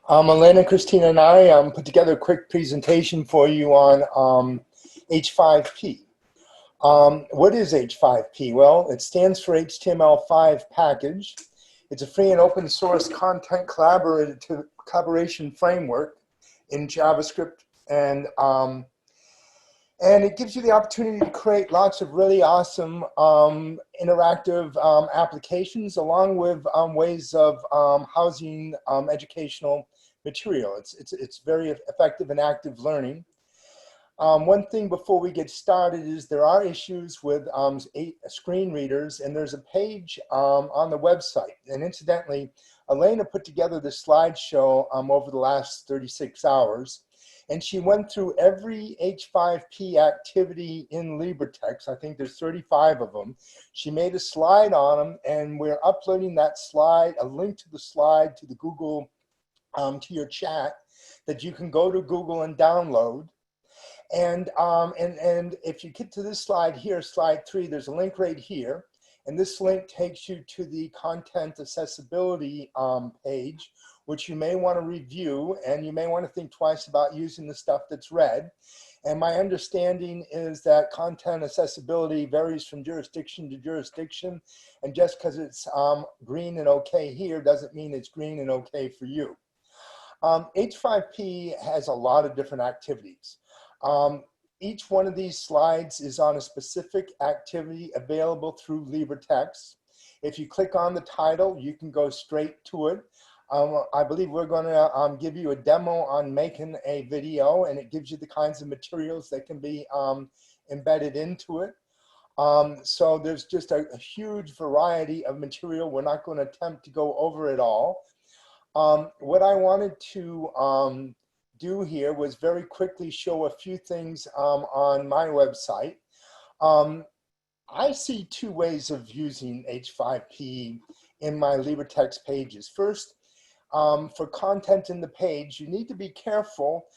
Elena, Christina, and I put together a quick presentation for you on H5p. What is H5p? Well, it stands for HTML5 package. It's a free and open source content collaboration framework in JavaScript, and it gives you the opportunity to create lots of really awesome interactive applications, along with ways of housing educational material. It's very effective in active learning. One thing before we get started is there are issues with screen readers, and there's a page on the website. And incidentally, Elena put together the slideshow over the last 36 hours. And she went through every H5p activity in LibreTexts. I think there's 35 of them. She made a slide on them, and we're uploading that slide, a link to the slide to the Google, to your chat, that you can go to Google and download. And if you get to this slide here, slide 3, there's a link right here. And this link takes you to the content accessibility page, which you may want to review, and you may want to think twice about using the stuff that's read. And my understanding is that content accessibility varies from jurisdiction to jurisdiction, and just because it's green and okay here doesn't mean it's green and okay for you. H5p has a lot of different activities. Each one of these slides is on a specific activity available through LibreTexts. If you click on the title, you can go straight to it. I believe we're going to give you a demo on making a video, and it gives you the kinds of materials that can be embedded into it. So there's just a huge variety of material. We're not going to attempt to go over it all. What I wanted to do here was very quickly show a few things on my website. I see two ways of using H5p in my LibreText pages. First, for content in the page, you need to be careful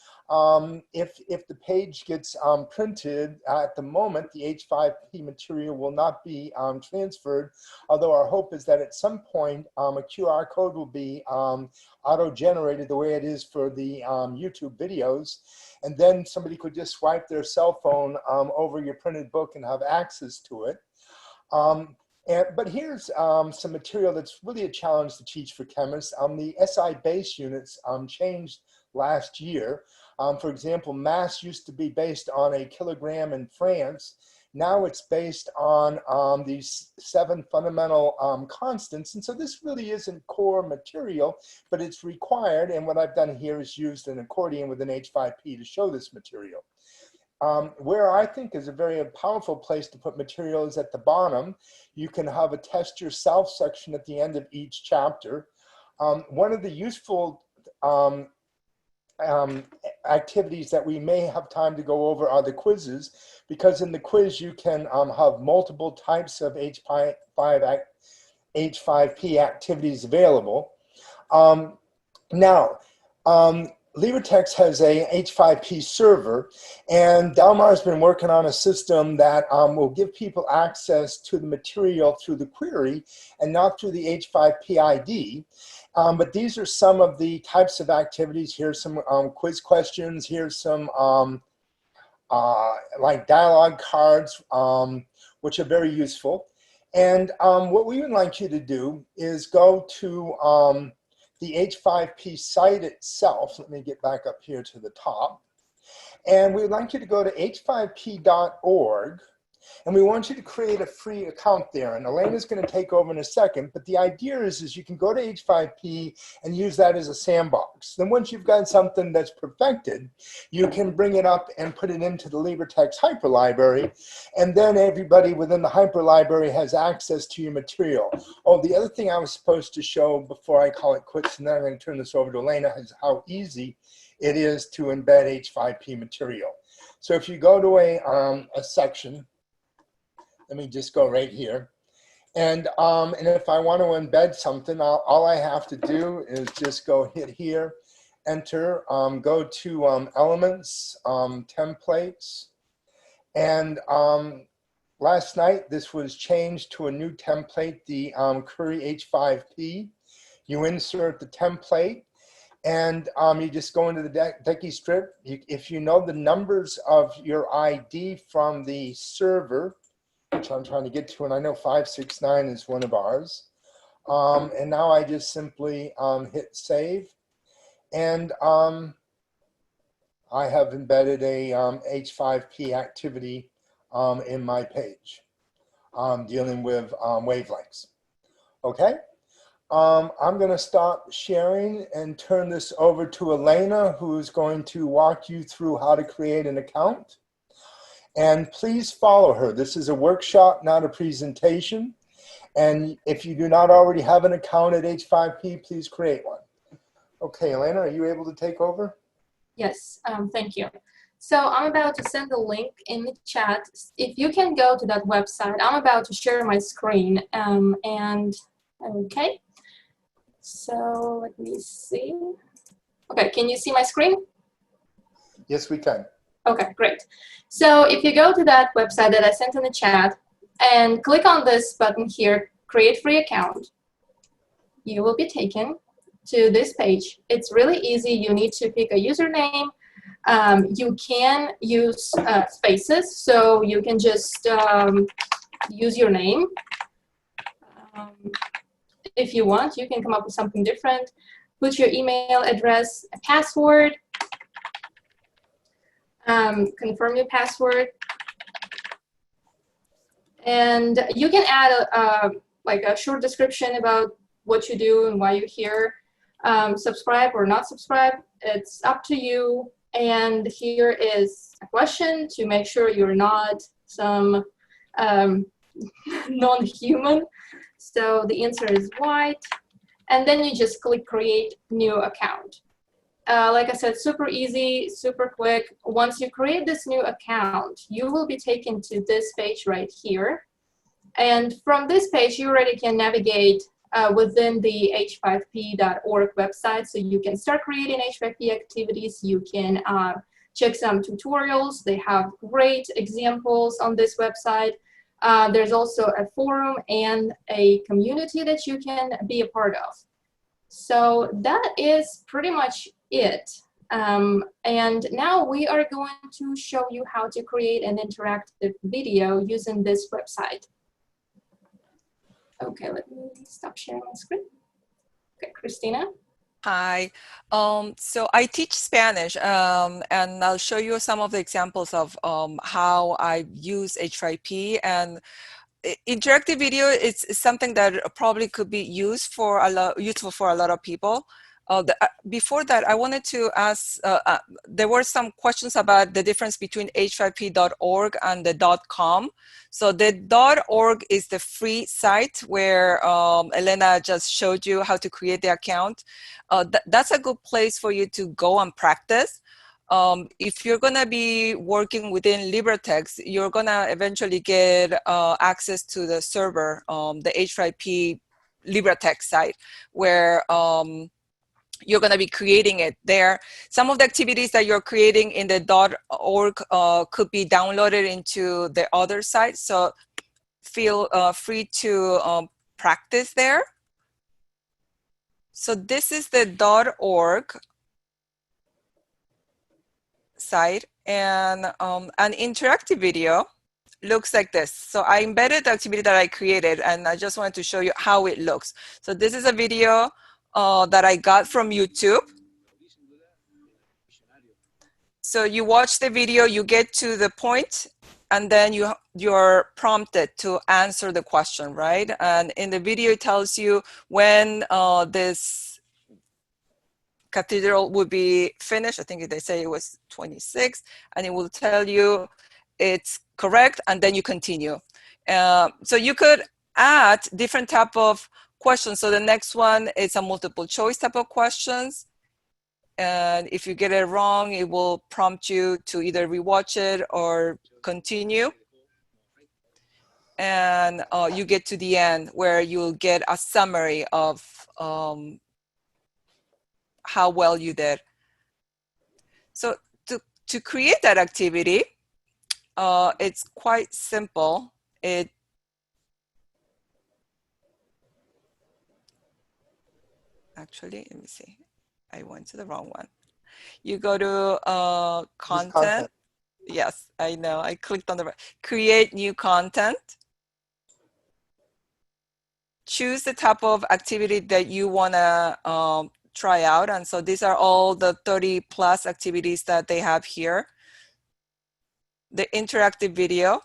if the page gets printed. At the moment, the H5p material will not be transferred, although our hope is that at some point a QR code will be auto-generated the way it is for the YouTube videos, and then somebody could just swipe their cell phone over your printed book and have access to it. But here's some material that's really a challenge to teach for chemists. The SI base units changed last year. For example, mass used to be based on a kilogram in France. Now it's based on these 7 fundamental constants. And so this really isn't core material, but it's required. And what I've done here is used an accordion with an H5p to show this material. Where I think is a very powerful place to put material is at the bottom. You can have a test yourself section at the end of each chapter. One of the useful activities that we may have time to go over are the quizzes, because in the quiz you can have multiple types of H5p activities available. LibreTexts has a H5p server, and Delmar has been working on a system that will give people access to the material through the query and not through the H5p ID. But these are some of the types of activities. Here's some quiz questions. Here's some like dialogue cards, which are very useful. And what we would like you to do is go to the H5p site itself. Let me get back up here to the top. And we'd like you to go to h5p.org, and we want you to create a free account there. And Elena's going to take over in a second, but the idea is you can go to H5p and use that as a sandbox. Then once you've got something that's perfected, you can bring it up and put it into the LibreTexts hyperlibrary, and then everybody within the hyperlibrary has access to your material. Oh, the other thing I was supposed to show before I call it quits, and then I'm going to turn this over to Elena, is how easy it is to embed H5p material. So if you go to a section, let me just go right here. And if I want to embed something, all I have to do is just go hit here, enter, go to elements, templates. And last night, this was changed to a new template, the Curry H5p. You insert the template, And you just go into the Decky strip. If you know the numbers of your ID from the server, which I'm trying to get to, and I know 569 is one of ours. And now I just simply hit save, and I have embedded a H5p activity in my page dealing with wavelengths. Okay, I'm going to stop sharing and turn this over to Elena, who's going to walk you through how to create an account. And please follow her. This is a workshop, not a presentation. And if you do not already have an account at H5p, please create one. Okay, Elena, are you able to take over? Yes, thank you. So I'm about to send the link in the chat. If you can go to that website, I'm about to share my screen. Okay, so let me see. Okay, can you see my screen? Yes, we can. Okay, great. So if you go to that website that I sent in the chat and click on this button here, create free account, you will be taken to this page. It's really easy. You need to pick a username. You can use spaces, so you can just use your name. If you want, you can come up with something different. Put your email address, a password, confirm your password, and you can add like a short description about what you do and why you're here. Subscribe or not subscribe, it's up to you. And here is a question to make sure you're not some non-human. So the answer is white. And then you just click create new account. Like I said, super easy, super quick. Once you create this new account, you will be taken to this page right here. And from this page, you already can navigate within the H5p.org website. So you can start creating H5p activities. You can check some tutorials. They have great examples on this website. There's also a forum and a community that you can be a part of. So that is pretty much it. And now we are going to show you how to create an interactive video using this website. Okay, let me stop sharing my screen. Okay, Christina. Hi. So I teach Spanish, and I'll show you some of the examples of how I use H5p. And interactive video is something that probably could be useful for a lot of people. Before that, I wanted to ask, there were some questions about the difference between h5p.org and the .com. So the .org is the free site where Elena just showed you how to create the account. That's a good place for you to go and practice. If you're going to be working within LibreTexts, you're going to eventually get access to the server, the H5p LibreTexts site, where you're going to be creating it there. Some of the activities that you're creating in the .org could be downloaded into the other site. So feel free to practice there. So this is the .org site, and an interactive video looks like this. So I embedded the activity that I created, and I just wanted to show you how it looks. So this is a video that I got from YouTube. So you watch the video, you get to the point, and then you're prompted to answer the question, right? And in the video, it tells you when this cathedral would be finished. I think they say it was 26, and it will tell you it's correct, and then you continue. So you could add different type of questions. So the next one is a multiple choice type of questions. And if you get it wrong, it will prompt you to either rewatch it or continue. And you get to the end where you'll get a summary of how well you did. So to create that activity, it's quite simple. Actually, let me see. I went to the wrong one. You go to Just content. Yes, I know. I clicked on the create new content. Choose the type of activity that you want to try out. And so these are all the 30 plus activities that they have here. The interactive video.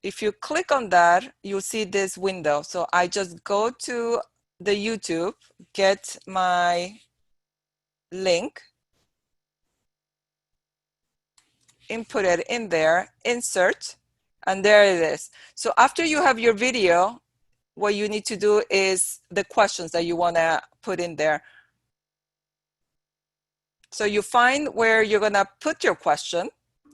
If you click on that, you'll see this window. So I just go to the YouTube, get my link, input it in there, insert, and there it is. So after you have your video, what you need to do is the questions that you want to put in there. So you find where you're going to put your question.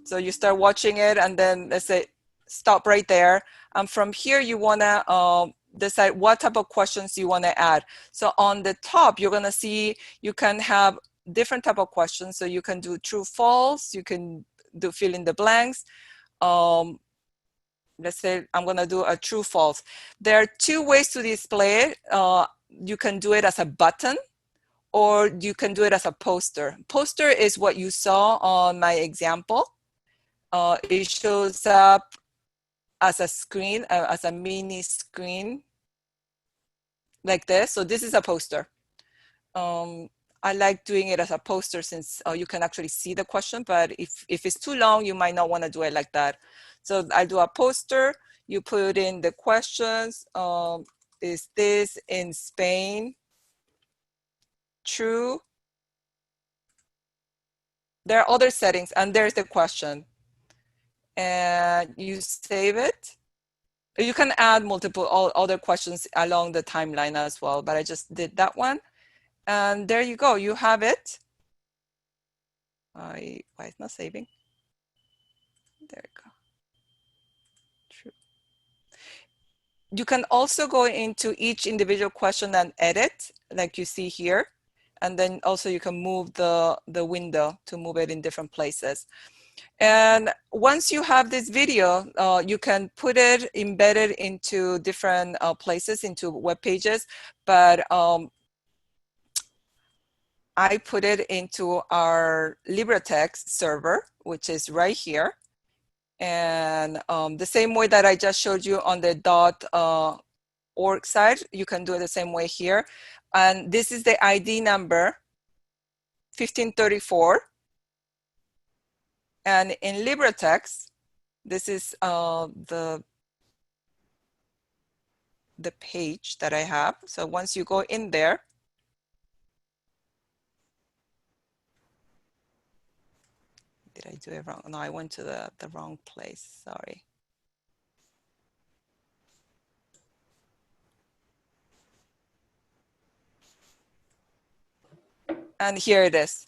So you start watching it, and then let's say stop right there. And from here, you want to decide what type of questions you want to add. So on the top, you're going to see you can have different type of questions. So you can do true, false. You can do fill in the blanks. Let's say I'm going to do a true, false. There are two ways to display it. You can do it as a button, or you can do it as a poster. Poster is what you saw on my example. It shows up as a screen, as a mini screen like this. So this is a poster. I like doing it as a poster since you can actually see the question, but if it's too long, you might not want to do it like that. So I do a poster, you put in the questions. Is this in Spain true? There are other settings, and there's the question. And you save it. You can add multiple other questions along the timeline as well, but I just did that one. And there you go, you have it. Why it's not saving? There you go. True. You can also go into each individual question and edit, like you see here. And then also you can move the window to move it in different places. And once you have this video, you can put it embedded into different places, into web pages. But I put it into our LibreTexts server, which is right here. And the same way that I just showed you on the .org side, you can do it the same way here. And this is the ID number 1534. And in LibreTexts, this is the page that I have. So once you go in there, did I do it wrong? No, I went to the wrong place, sorry. And here it is.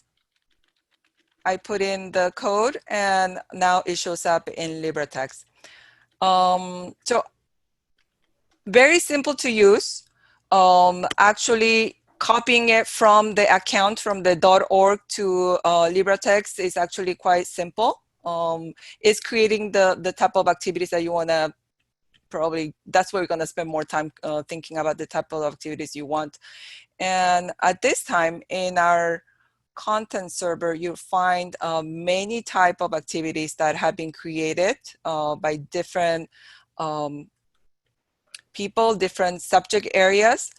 I put in the code and now it shows up in LibreTexts. So very simple to use. Actually copying it from the account from the .org to LibreTexts is actually quite simple. It's creating the type of activities that you want to probably, that's where you're going to spend more time thinking about the type of activities you want. And at this time in our content server, you'll find many type of activities that have been created by different people, different subject areas.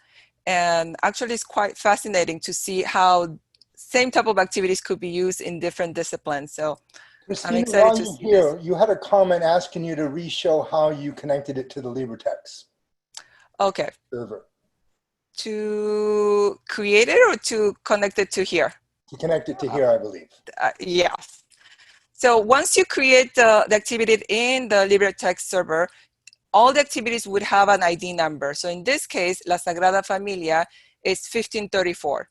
And actually it's quite fascinating to see how same type of activities could be used in different disciplines. So Christina, I'm excited while to you're see here, this. you had a comment asking you to re-show how you connected it to the LibreTexts Okay. server. To create it or to connect it to here? To connect it to here, I believe. Yes. So once you create the activity in the LibreText server, all the activities would have an ID number. So in this case, La Sagrada Familia is 1534.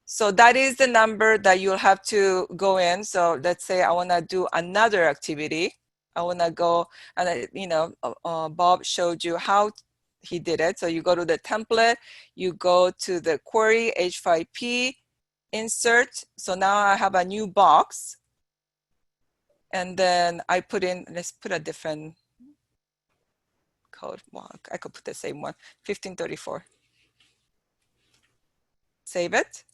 So that is the number that you'll have to go in. So let's say I want to do another activity. I want to go, and Bob showed you how he did it. So you go to the template, you go to the query H5p, insert. So now I have a new box. And then I put in, let's put a different code. Well, I could put the same one, 1534. Save it.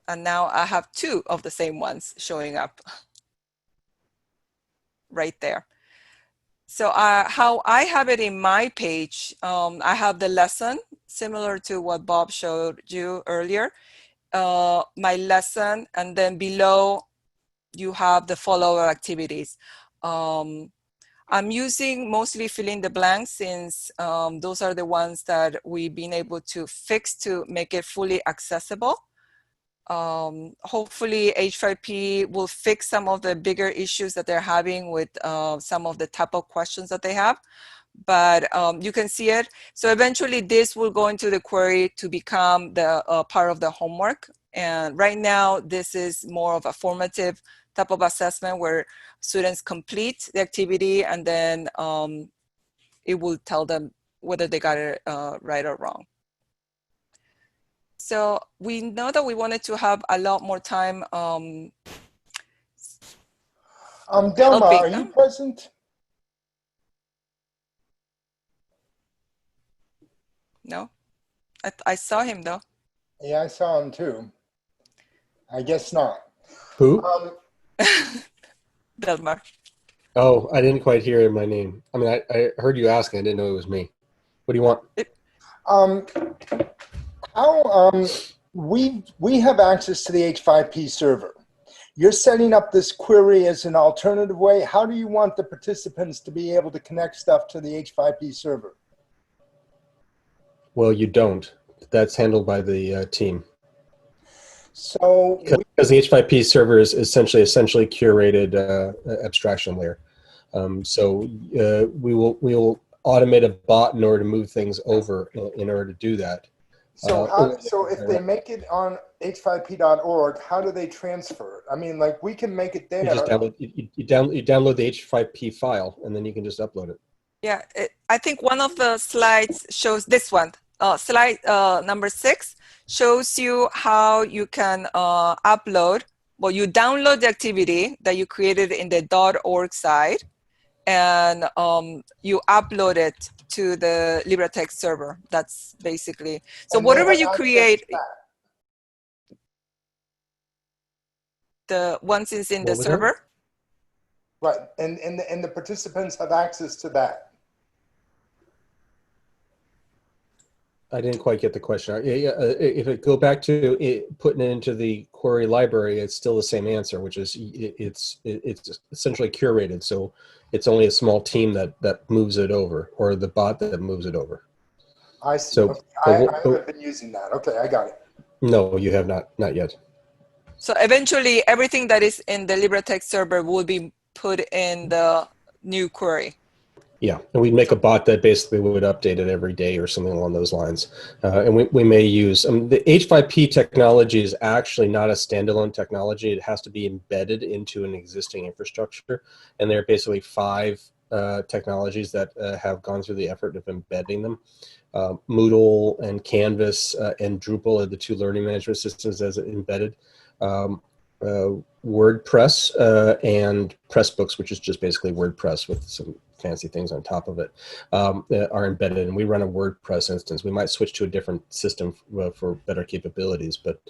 And now I have two of the same ones showing up right there. So how I have it in my page, I have the lesson, similar to what Bob showed you earlier, my lesson, and then below you have the follow-up activities. I'm using mostly fill in the blanks since those are the ones that we've been able to fix to make it fully accessible. Hopefully H5p will fix some of the bigger issues that they're having with some of the type of questions that they have, but you can see it. So eventually this will go into the query to become the part of the homework. And right now this is more of a formative type of assessment where students complete the activity and then it will tell them whether they got it right or wrong. So we know that we wanted to have a lot more time Delma, are you present? No, I saw him though. Yeah, I saw him too. I guess not. Who? Delmar. Oh, I didn't quite hear my name. I mean, I heard you asking. I didn't know it was me. What do you want? We have access to the H5p server. You're setting up this query as an alternative way. How do you want the participants to be able to connect stuff to the H5p server? Well, you don't. That's handled by the team. So because the H5p server is essentially curated abstraction layer. So we will automate a bot in order to move things over in order to do that. So so if they make it on h5p.org, how do they transfer it? I mean, like we can make it there. You just download the H5p file and then you can just upload it. Yeah, I think one of the slides shows this one. Slide number 6 shows you how you can upload. Well, you download the activity that you created in the .org site, and you upload it to the LibreTexts server. That's basically, so whatever you create, the once it's in the server. Right, and the participants have access to that. I didn't quite get the question. If it go back to putting it into the query library, it's still the same answer, which is it's essentially curated. So it's only a small team that moves it over, or the bot that moves it over. I see. So okay. I haven't been using that. Okay, I got it. No, you have not yet. So eventually, everything that is in the LibreTexts server will be put in the new query. Yeah, and we'd make a bot that basically would update it every day or something along those lines. And we may use, the H5p technology is actually not a standalone technology. It has to be embedded into an existing infrastructure. And there are basically 5 technologies that have gone through the effort of embedding them. Moodle and Canvas and Drupal are the 2 learning management systems as embedded. WordPress and Pressbooks, which is just basically WordPress with some fancy things on top of it, are embedded, and we run a WordPress instance. We might switch to a different system for better capabilities, but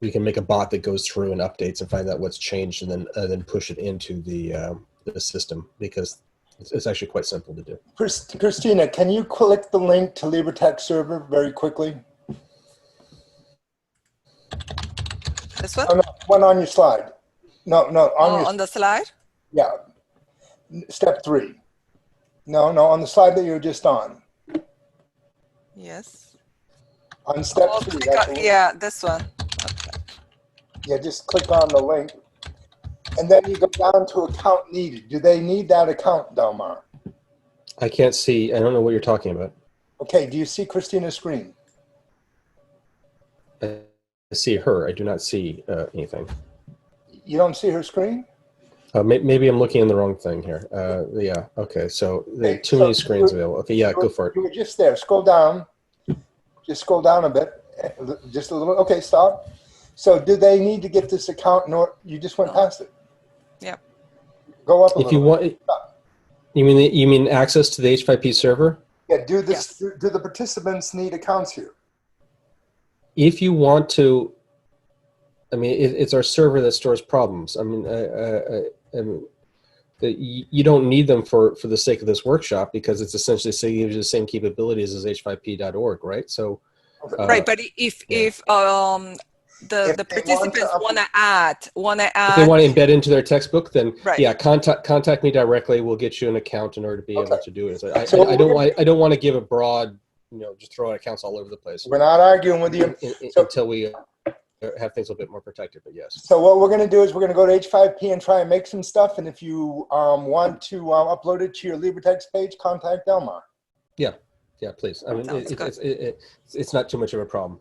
we can make a bot that goes through and updates and find out what's changed, and then push it into the system, because it's actually quite simple to do. Christina, can you click the link to LibreTexts server very quickly? This one? Oh, no, one on your slide. No, on the slide? Yeah. Step 3. No, on the slide that you were just on. Yes. On step 3. Yeah, this one. Okay. Yeah, just click on the link. And then you go down to account needed. Do they need that account, Delmar? I can't see. I don't know what you're talking about. Okay, do you see Christina's screen? I see her. I do not see anything. You don't see her screen? Maybe I'm looking in the wrong thing here. Yeah, okay, so there are too many screens available. Okay, yeah, go for it. You were just there. Scroll down. Just scroll down a bit. Just a little. Okay, stop. So do they need to get this account? You just went past it. Yep. Go up a if little. You want, You mean access to the H5p server? Yeah, do this. Yes. Do the participants need accounts here? If you want to, I mean, it's our server that stores problems. I mean, you don't need them for the sake of this workshop, because it's essentially gives you the same capabilities as h5p.org, right? So, Right, but if If the they want to participants up- want to add if they want to embed into their textbook, then Right. yeah, contact me directly. We'll get you an account in order to be able Okay. to do it. So I don't want to give a broad, just throw out accounts all over the place we're not arguing with you. So, until we have things a little bit more protected. But yes. so what we're going to do is we're going to go to H5p and try and make some stuff. And if you want to upload it to your LibreTexts page, contact Delmar. Yeah, please. I mean, Sounds good. it's not too much of a problem.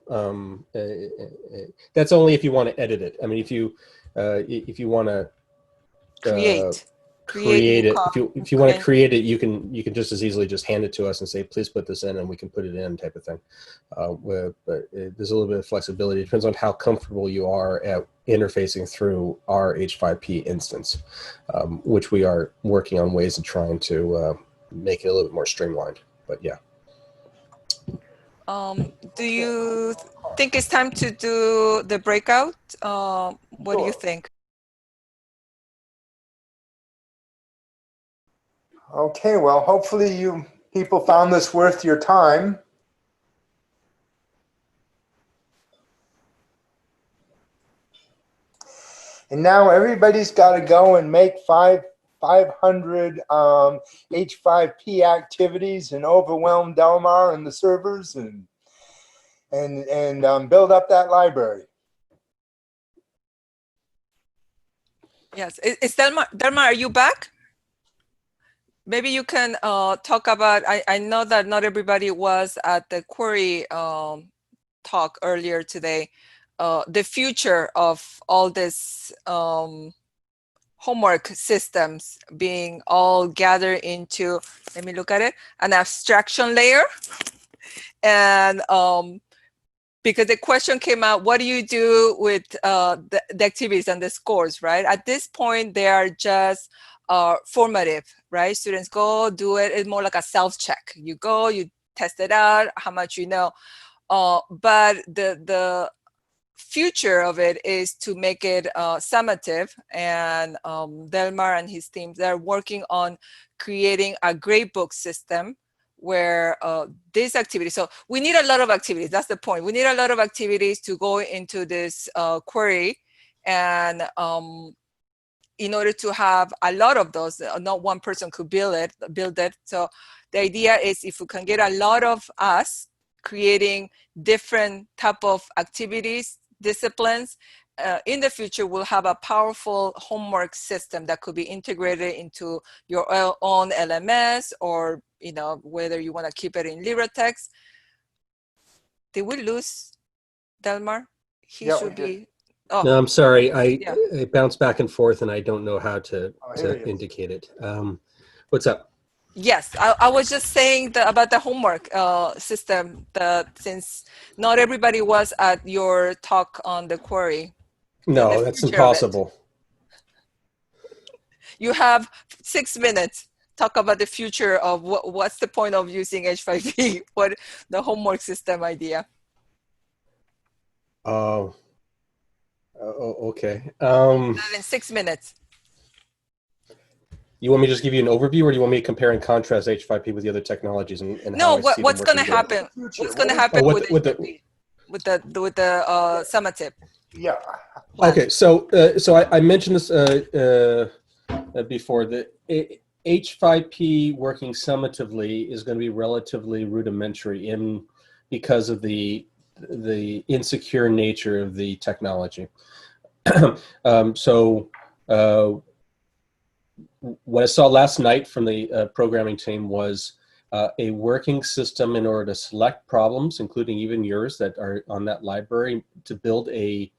That's only if you want to edit it. I mean, if you want to create it, if you want to create it, you can just as easily just hand it to us and say, please put this in, and we can put it in, type of thing. But there's a little bit of flexibility. It depends on how comfortable you are at interfacing through our H5p instance, which we are working on ways of trying to make it a little bit more streamlined. But yeah. Do you think it's time to do the breakout? What do you think? Okay, well, hopefully you people found this worth your time. And now everybody's got to go and make 500 H5p activities and overwhelm Delmar and the servers and build up that library. Yes, is Delmar, are you back? Maybe you can talk about, I know that not everybody was at the query talk earlier today, the future of all this homework systems being all gathered into, let me look at it, an abstraction layer. And because the question came out, what do you do with the activities and the scores, right? At this point, they are just formative, right? Students go do it. It's more like a self-check. You go, you test it out, how much you know. But the future of it is to make it summative, and Delmar and his team, they're working on creating a gradebook system where this activity, so we need a lot of activities, that's the point. We need a lot of activities to go into this query, and in order to have a lot of those, not one person could build it. So the idea is if we can get a lot of us creating different type of activities, disciplines, in the future we'll have a powerful homework system that could be integrated into your own LMS, or whether you want to keep it in LibreTexts. Did we lose Delmar? He should be. Oh, no, I'm sorry. yeah. I bounce back and forth, and I don't know how to indicate it. What's up? Yes, I was just saying about the homework system, since not everybody was at your talk on the query. No, that's impossible. You have 6 minutes. Talk about the future of what's the point of using H5p, what the homework system idea. Oh, okay. In 6 minutes. You want me to just give you an overview, or do you want me to compare and contrast H5p with the other technologies and no, how I see what's going to them working happen? What's going to happen with the summative? Yeah. Okay, so I mentioned this before. The H5p working summatively is going to be relatively rudimentary because of the insecure nature of the technology. What I saw last night from the programming team was a working system in order to select problems, including even yours that are on that library, to build a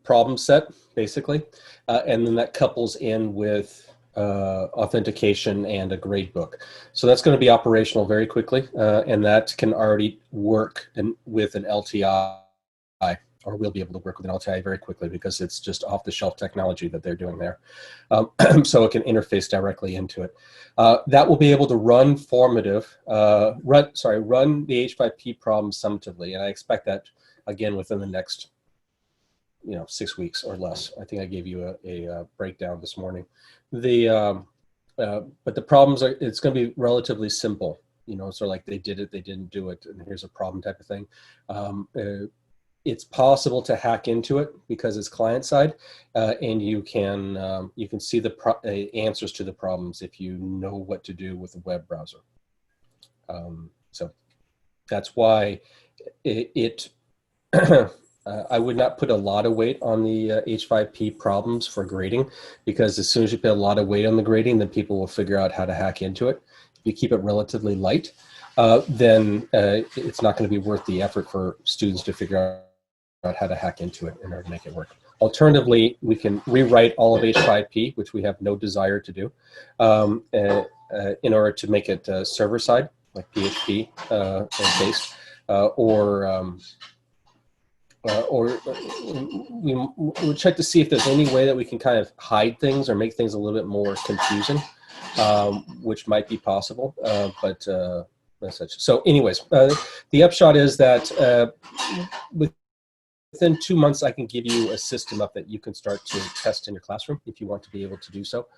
problem set, basically, and then that couples in with authentication and a grade book. So that's going to be operational very quickly, and that can already work with an LTI or we'll be able to work with an LTI very quickly because it's just off-the-shelf technology that they're doing there. So it can interface directly into it. That will be able to run run the H5p problem summatively, and I expect that again within the next 6 weeks or less. I think I gave you a breakdown this morning. But the problems are, it's going to be relatively simple. So like they did it, they didn't do it, and here's a problem type of thing. It's possible to hack into it because it's client side, and you can see the answers to the problems if you know what to do with the web browser. So that's why I would not put a lot of weight on the H5p problems for grading, because as soon as you put a lot of weight on the grading, then people will figure out how to hack into it. If you keep it relatively light, then it's not going to be worth the effort for students to figure out how to hack into it in order to make it work. Alternatively, we can rewrite all of H5p, which we have no desire to do, in order to make it server-side, like PHP based, or we'll check to see if there's any way that we can kind of hide things or make things a little bit more confusing, which might be possible, but as such. So anyways, the upshot is that within 2 months, I can give you a system up that you can start to test in your classroom if you want to be able to do so.